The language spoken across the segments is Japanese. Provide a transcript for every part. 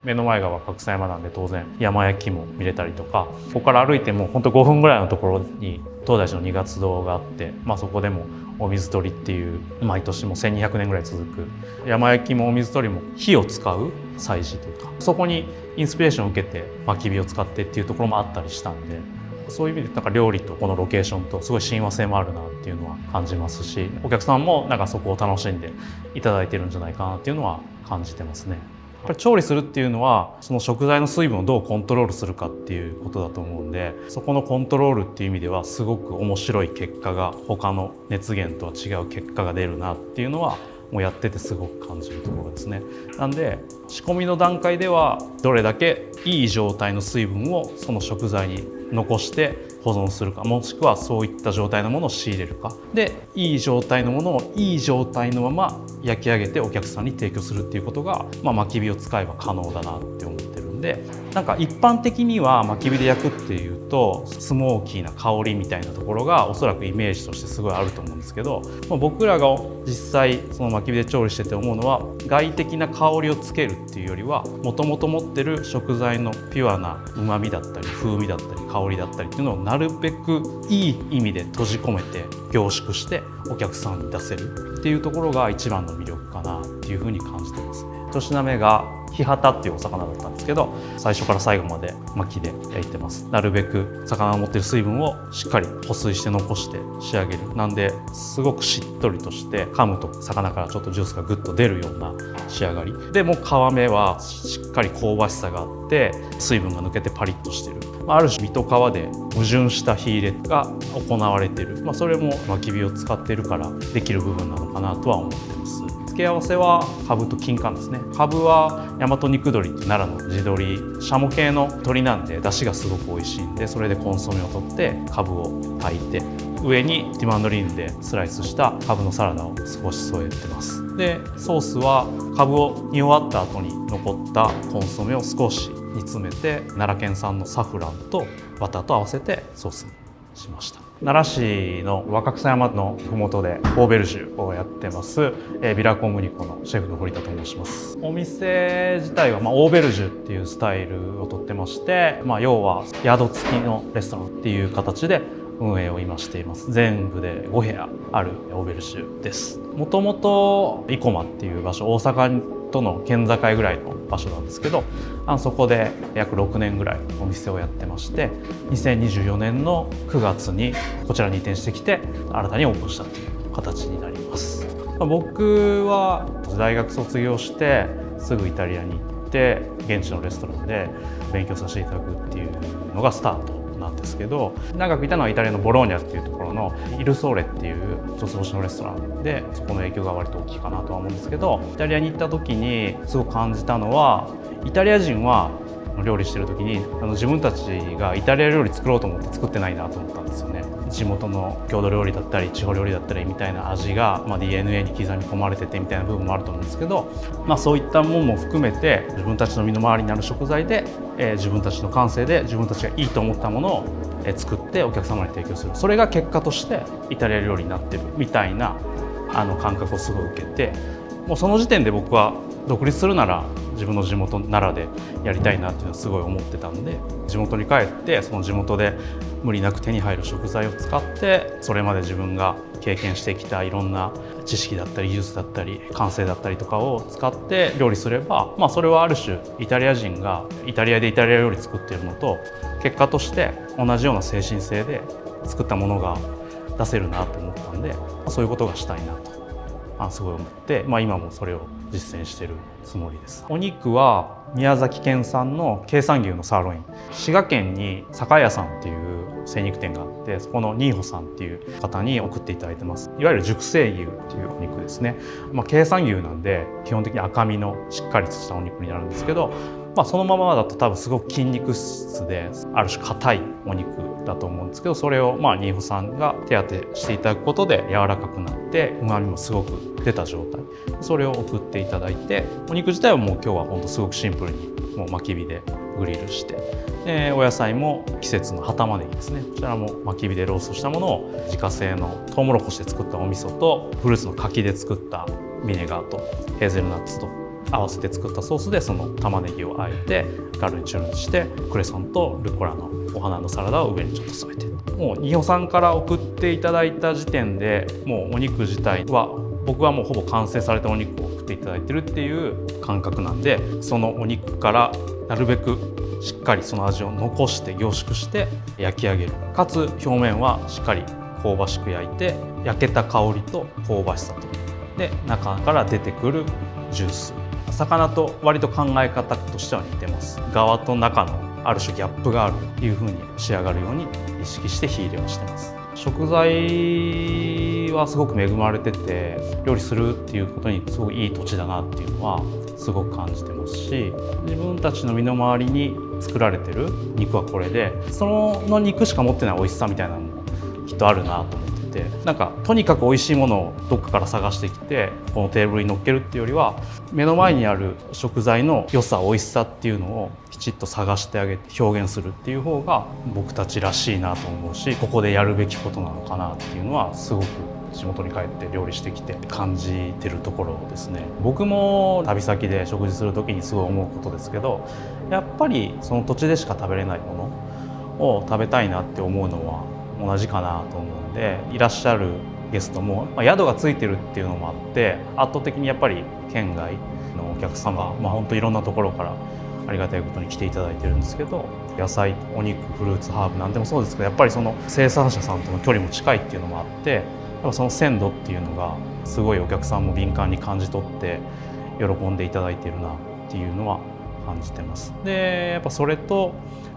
目の前が若草山なんで当然山焼きも見れたりとか、ここから歩いても本当5分ぐらいのところに東大寺の二月堂があって、そこでもお水取りっていう毎年も1200年ぐらい続く山焼きもお水取りも火を使う祭事というか、そこにインスピレーションを受けて焚き火を使ってっていうところもあったりしたんで、そういう意味でなんか料理とこのロケーションとすごい親和性もあるなっていうのは感じますし、お客さんもなんかそこを楽しんでいただいてるんじゃないかなっていうのは感じてますね。やっぱり調理するっていうのはその食材の水分をどうコントロールするかっていうことだと思うんで、そこのコントロールっていう意味ではすごく面白い結果が、他の熱源とは違う結果が出るなっていうのはもうやっててすごく感じるところですね。なんで仕込みの段階ではどれだけいい状態の水分をその食材に残して保存するか、もしくはそういった状態のものを仕入れるかで、いい状態のものをいい状態のまま焼き上げてお客さんに提供するっていうことが、焚き火を使えば可能だなって思ってるんで、なんか一般的には焚き火で焼くっていうとスモーキーな香りみたいなところがおそらくイメージとしてすごいあると思うんですけど、僕らが実際その焚き火で調理してて思うのは、外的な香りをつけるっていうよりは、もともと持ってる食材のピュアな旨味だったり風味だったり香りだったりっていうのをなるべくいい意味で閉じ込めて凝縮してお客さんに出せるっていうところが一番の魅力かなっていうふうに感じてますね。1品目がヒハタっていうお魚だったんですけど、最初から最後まで薪で焼いてます。なるべく魚が持ってる水分をしっかり保水して残して仕上げる。なんですごくしっとりとして、噛むと魚からちょっとジュースがグッと出るような仕上がりで、もう皮目はしっかり香ばしさがあって水分が抜けてパリッとしてる、ある種身と皮で矛盾した火入れが行われてる、それも焚き火を使ってるからできる部分なのかなとは思ってます。付け合わせはカブと金柑ですね。カブは大和肉鶏って奈良の地鶏、シャモ系の鶏なんで出汁がすごく美味しいんで、それでコンソメを取ってカブを炊いて、上にティマンドリーヌでスライスしたカブのサラダを少し添えてます。でソースはカブを煮終わった後に残ったコンソメを少し煮詰めて、奈良県産のサフランとバターと合わせてソースにしました。奈良市の若草山の麓でオーベルジュをやってますビラコムニコのシェフの堀田と申します。お店自体はオーベルジュっていうスタイルをとってまして、要は宿付きのレストランっていう形で運営を今しています。全部で5部屋あるオーベルジュです。もともと生駒っていう場所、大阪との県境ぐらいの場所なんですけど、そこで約6年ぐらいお店をやってまして、2024年の9月にこちらに移転してきて新たにオープンしたという形になります。僕は大学卒業してすぐイタリアに行って現地のレストランで勉強させていただくっていうのがスタートなんですけど、長くいたのはイタリアのボローニャっていうところのイルソーレっていう一つ星のレストランで、そこの影響が割と大きいかなとは思うんですけど、イタリアに行った時にすごく感じたのは、イタリア人は料理してる時に自分たちがイタリア料理作ろうと思って作ってないなと思ったんですよね。地元の郷土料理だったり地方料理だったりみたいな味が、DNA に刻み込まれててみたいな部分もあると思うんですけど、そういったものも含めて自分たちの身の回りにある食材で、自分たちの感性で自分たちがいいと思ったものを作ってお客様に提供する、それが結果としてイタリア料理になってるみたいな感覚をすごい受けて、もうその時点で僕は独立するなら自分の地元奈良でやりたいなっていうのはすごい思ってたんで、地元に帰ってその地元で無理なく手に入る食材を使って、それまで自分が経験してきたいろんな知識だったり技術だったり感性だったりとかを使って料理すれば、それはある種イタリア人がイタリアでイタリア料理作っているのと結果として同じような精神性で作ったものが出せるなと思ったんで、そういうことがしたいなとすごい思って、今もそれを実践してるつもりです。お肉は宮崎県産の経産牛のサーロイン、滋賀県に酒屋さんっていう精肉店があって、そこの新穂さんっていう方に送っていただいてます。いわゆる熟成牛っていうお肉ですね。経産牛なんで基本的に赤身のしっかりとしたお肉になるんですけど、そのままだと多分すごく筋肉質である種硬いお肉だと思うんですけど、それを新穂さんが手当てしていただくことで柔らかくなって旨味もすごく出た状態、それを送っていただいて、お肉自体はもう今日は本当すごくシンプルにもう薪火でグリルして、お野菜も季節の葉玉ねぎですね、こちらも薪火でローストしたものを自家製のトウモロコシで作ったお味噌とフルーツの柿で作ったビネガーとヘーゼルナッツと合わせて作ったソースでその玉ねぎをあえてガルニチュールにしてクレソンとルッコラのお花のサラダを上にちょっと添えて、もう二保さんから送っていただいた時点でもうお肉自体は僕はもうほぼ完成されたお肉を送っていただいてるっていう感覚なんで、そのお肉からなるべくしっかりその味を残して凝縮して焼き上げる、かつ表面はしっかり香ばしく焼いて焼けた香りと香ばしさとで中から出てくるジュース、魚と割と考え方としては似てます。側と中のある種ギャップがあるという風に仕上がるように意識して火入れをしてます。食材はすごく恵まれてて、料理するっていうことにすごくいい土地だなっていうのはすごく感じてますし、自分たちの身の回りに作られてる肉はこれで、その肉しか持ってない美味しさみたいなのもきっとあるなと思ってて、なんかとにかく美味しいものをどっかから探してきてこのテーブルに乗っけるっていうよりは、目の前にある食材の良さ美味しさっていうのをきちっと探してあげて表現するっていう方が僕たちらしいなと思うし、ここでやるべきことなのかなっていうのはすごく地元に帰って料理してきて感じてるところですね。僕も旅先で食事する時にすごい思うことですけど、やっぱりその土地でしか食べれないものを食べたいなって思うのは同じかなと思うんで、いらっしゃるゲストも、宿がついてるっていうのもあって圧倒的にやっぱり県外のお客様、本当いろんなところからありがたいことに来ていただいてるんですけど、野菜、お肉、フルーツ、ハーブなんでもそうですけど、やっぱりその生産者さんとの距離も近いっていうのもあって、やっぱその鮮度っていうのがすごいお客さんも敏感に感じ取って喜んでいただいているなっていうのは感じてます。でやっぱそれと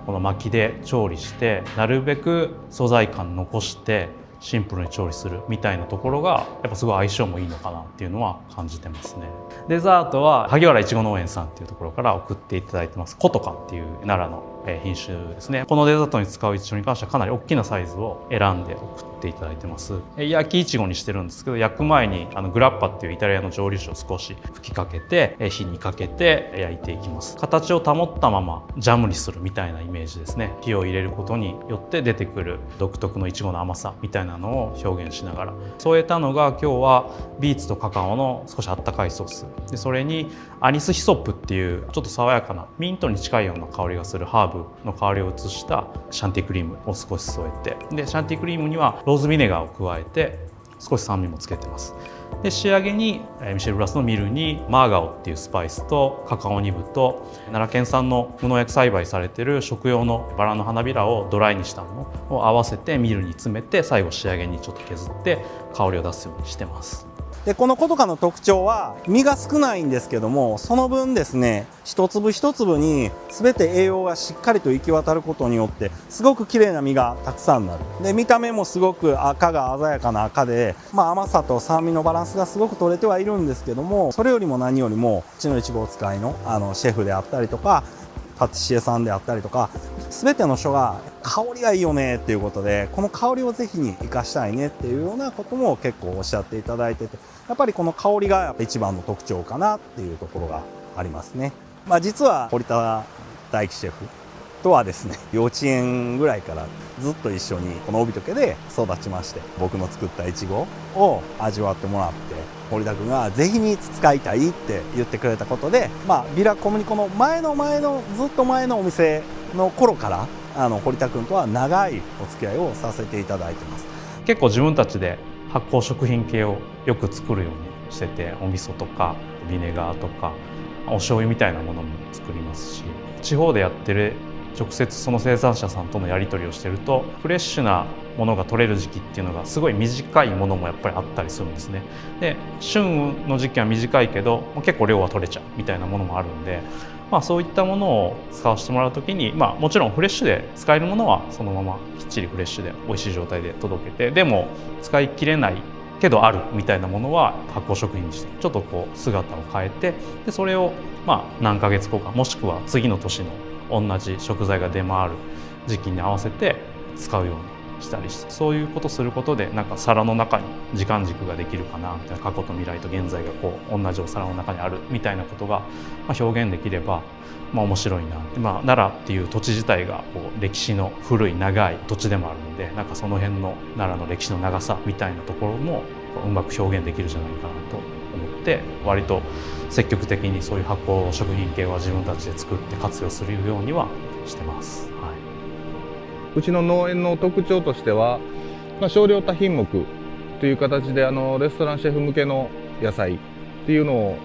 この薪で調理してなるべく素材感残してシンプルに調理するみたいなところがやっぱすごい相性もいいのかなっていうのは感じてますね。デザートは萩原いちご農園さんっていうところから送っていただいてます。コトカっていう奈良の品種ですね。このデザートに使うイチゴに関してはかなり大きなサイズを選んで送っていただいてます。焼きいちごにしてるんですけど、焼く前にグラッパっていうイタリアの蒸留酒を少し吹きかけて火にかけて焼いていきます。形を保ったままジャムにするみたいなイメージですね。火を入れることによって出てくる独特のいちごの甘さみたいなのを表現しながら添えたのが、今日はビーツとカカオの少しあったかいソースで、それにアニスヒソップっていうちょっと爽やかなミントに近いような香りがするハーブの香りを移したシャンティクリームを少し添えて、でシャンティクリームにはローズビネガーを加えて少し酸味もつけてます。で仕上げにミシェル・ブラスのミルにマーガオっていうスパイスとカカオニブと奈良県産の無農薬栽培されている食用のバラの花びらをドライにしたものを合わせてミルに詰めて、最後仕上げにちょっと削って香りを出すようにしてます。でこのコトカの特徴は実が少ないんですけども、その分ですね、一粒一粒に全て栄養がしっかりと行き渡ることによってすごく綺麗な実がたくさんなる。で見た目もすごく赤が鮮やかな赤で、甘さと酸味のバランスがすごく取れてはいるんですけども、それよりも何よりもうちのいちごを使いのシェフであったりとかパティシエさんであったりとか、全ての人が香りがいいよねっていうことで、この香りをぜひに生かしたいねっていうようなことも結構おっしゃっていただいてて、やっぱりこの香りが一番の特徴かなっていうところがありますね。実は堀田大樹シェフとはですね、幼稚園ぐらいからずっと一緒にこの帯時計で育ちまして、僕の作ったいちごを味わってもらって、堀田君がぜひに使いたいって言ってくれたことで、ビラコムニコの前のずっと前のお店の頃から堀田君とは長いお付き合いをさせていただいてます。結構自分たちで発酵食品系をよく作るようにしてて、お味噌とかビネガーとかお醤油みたいなものも作りますし、地方でやってる直接その生産者さんとのやり取りをしてると、フレッシュなものが取れる時期っていうのがすごい短いものもやっぱりあったりするんですね。で旬の時期は短いけど結構量は取れちゃうみたいなものもあるんで、そういったものを使わせてもらうときに、もちろんフレッシュで使えるものはそのままきっちりフレッシュで美味しい状態で届けて、でも使い切れないけどあるみたいなものは発酵食品にしてちょっと姿を変えて、でそれを何ヶ月後かもしくは次の年の同じ食材が出回る時期に合わせて使うようにしたりして、そういうことすることでなんか皿の中に時間軸ができるかなみたいな、過去と未来と現在が同じお皿の中にあるみたいなことが表現できれば面白いなって、奈良っていう土地自体が歴史の古い長い土地でもあるんで、なんかその辺の奈良の歴史の長さみたいなところもうまく表現できるんじゃないかなと思って、割と積極的にそういう発酵食品系は自分たちで作って活用するようにはしてます。はい、うちの農園の特徴としては、少量多品目という形でレストランシェフ向けの野菜っていうのを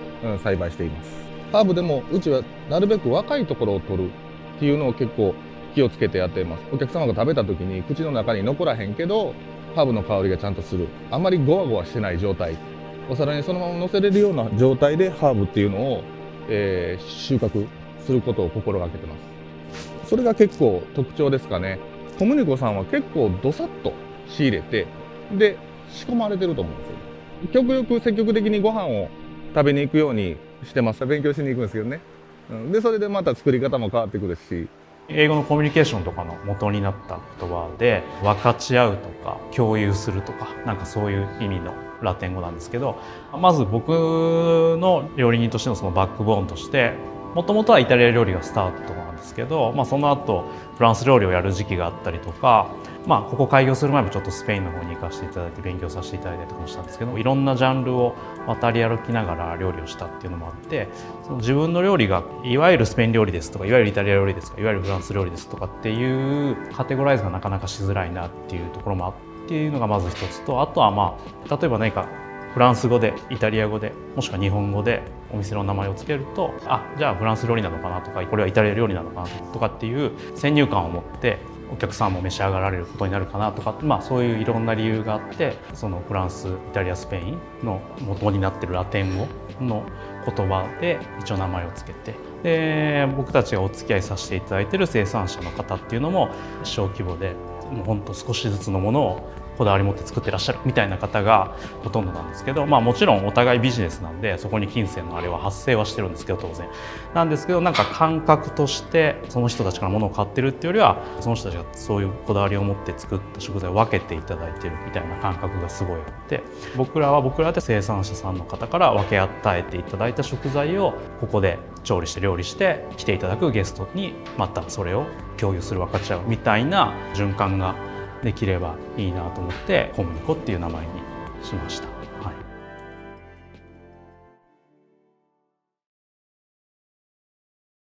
栽培しています。ハーブでもうちはなるべく若いところを取るっていうのを結構気をつけてやっています。お客様が食べた時に口の中に残らへんけどハーブの香りがちゃんとする、あんまりゴワゴワしてない状態、お皿にそのまま乗せれるような状態でハーブっていうのを、収穫することを心がけてます。それが結構特徴ですかね。小麦粉さんは結構どさっと仕入れてで仕込まれてると思うんですよ。極力積極的にご飯を食べに行くようにしてます。勉強しに行くんですけどね。でそれでまた作り方も変わってくるし、英語のコミュニケーションとかの元になった言葉で分かち合うとか共有するとか、なんかそういう意味のラテン語なんですけど、まず僕の料理人としてのそのバックボーンとして、もともとはイタリア料理がスタートなんですけど、その後フランス料理をやる時期があったりとか、ここ開業する前もちょっとスペインの方に行かせていただいて勉強させていただいたりとかもしたんですけど、いろんなジャンルを渡り歩きながら料理をしたっていうのもあって、その自分の料理がいわゆるスペイン料理ですとか、いわゆるイタリア料理ですとか、いわゆるフランス料理ですとかっていうカテゴライズがなかなかしづらいなっていうところもあっていうのがまず一つと、あとは例えば何かフランス語でイタリア語でもしくは日本語でお店の名前を付けると、じゃあフランス料理なのかなとか、これはイタリア料理なのかなとかっていう先入観を持ってお客さんも召し上がられることになるかなとか、そういういろんな理由があって、そのフランス、イタリア、スペインの元になってるラテン語の言葉で一応名前を付けて、で僕たちがお付き合いさせていただいている生産者の方っていうのも小規模でもうほんと少しずつのものをこだわり持って作ってらっしゃるみたいな方がほとんどなんですけど、もちろんお互いビジネスなんでそこに金銭のあれは発生はしてるんですけど、当然なんですけど、なんか感覚としてその人たちから物を買ってるっていうよりは、その人たちがそういうこだわりを持って作った食材を分けていただいてるみたいな感覚がすごいあって、僕らは僕らで生産者さんの方から分け与えていただいた食材をここで調理して料理して来ていただくゲストにまたそれを共有する、分かち合うみたいな循環ができればいいなと思って小麦粉っていう名前にしました。